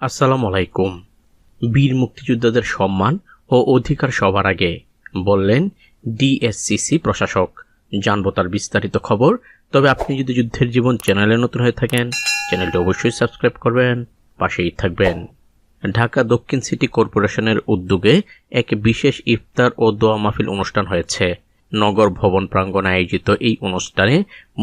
আসসালামু আলাইকুম। বীর মুক্তিযোদ্ধাদের সম্মান ও অধিকার সবার আগে বললেন ডিএসসিসি প্রশাসক। জানবো তার বিস্তারিত খবর। তবে আপনি যদি যুদ্ধের জীবন চ্যানেলে নতুন হয়ে থাকেন, চ্যানেলটি অবশ্যই সাবস্ক্রাইব করবেন, পাশেই থাকবেন। ঢাকা দক্ষিণ সিটি কর্পোরেশনের উদ্যোগে এক বিশেষ ইফতার ও দোয়া মাহফিল অনুষ্ঠান হয়েছে। নগর ভবন প্রাঙ্গণে আয়োজিত এই অনুষ্ঠানে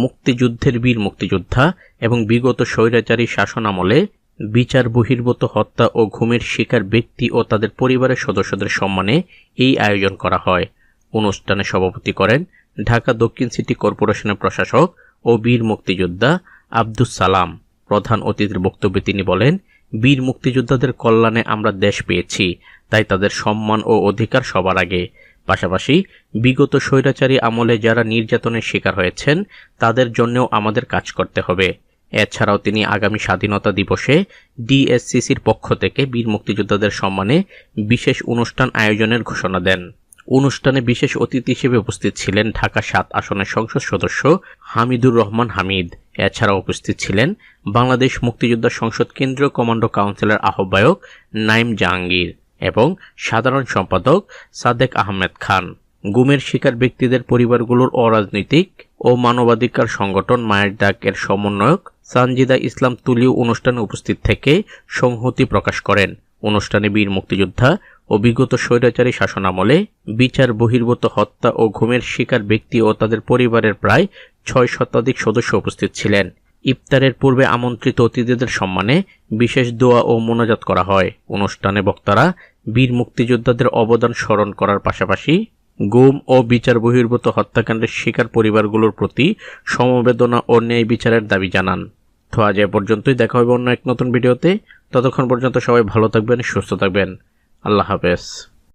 মুক্তিযুদ্ধের বীর মুক্তিযোদ্ধা এবং বিগত স্বৈরাচারী শাসন আমলে বিচার বহির্ভূত হত্যা ও ঘুমের শিকার ব্যক্তি ও তাদের পরিবারের সদস্যদের সম্মানে এই আয়োজন করা হয়। অনুষ্ঠানে সভাপতি করেন ঢাকা দক্ষিণ সিটি কর্পোরেশনের প্রশাসক ও বীর মুক্তিযোদ্ধা আব্দুস সালাম। প্রধান অতিথির বক্তব্যে তিনি বলেন, বীর মুক্তিযোদ্ধাদের কল্যাণে আমরা দেশ পেয়েছি, তাই তাদের সম্মান ও অধিকার সবার আগে। পাশাপাশি বিগত স্বৈরাচারী আমলে যারা নির্যাতনের শিকার হয়েছেন তাদের জন্যও আমাদের কাজ করতে হবে। এছাড়াও তিনি আগামী স্বাধীনতা দিবসে ডিএসসিসির পক্ষ থেকে বীর মুক্তিযোদ্ধাদের সম্মানে বিশেষ অনুষ্ঠান আয়োজনের ঘোষণা দেন। অনুষ্ঠানে বিশেষ অতিথি হিসেবে উপস্থিত ছিলেন ঢাকা ৭ আসনের সংসদ সদস্য হামিদুর রহমান হামিদ। এছাড়াও উপস্থিত ছিলেন বাংলাদেশ মুক্তিযোদ্ধা সংসদ কেন্দ্রীয় কমান্ডো কাউন্সিলের আহ্বায়ক নাইম জাহাঙ্গীর এবং সাধারণ সম্পাদক সাদেক আহমেদ খান। গুমের শিকার ব্যক্তিদের পরিবারগুলোর অরাজনৈতিক ও মানবাধিকার সংগঠন মায়ের ডাক এর সমন্বয়ক সানজিদা ইসলাম তুলিও অনুষ্ঠানে উপস্থিত থেকে সংহতি প্রকাশ করেন। অনুষ্ঠানে বীর মুক্তিযোদ্ধা ও বিগত স্বৈরাচারী শাসনামলে বিচার বহির্ভূত হত্যা ও ঘুমের শিকার ব্যক্তি ও তাদের পরিবারের প্রায় ৬ শতাধিক সদস্য উপস্থিত ছিলেন। ইফতারের পূর্বে আমন্ত্রিত অতিথিদের সম্মানে বিশেষ দোয়া ও মোনাজাত করা হয়। অনুষ্ঠানে বক্তারা বীর মুক্তিযোদ্ধাদের অবদান স্মরণ করার পাশাপাশি গুম ও বিচার বহির্ভূত হত্যাকাণ্ডের শিকার পরিবারগুলোর প্রতি সমবেদনা ও ন্যায় বিচারের দাবি জানান। তো আজ এ পর্যন্তই, দেখা হবে অন্য এক নতুন ভিডিওতে। ততক্ষণ পর্যন্ত সবাই ভালো থাকবেন, সুস্থ থাকবেন। আল্লাহ হাফেজ।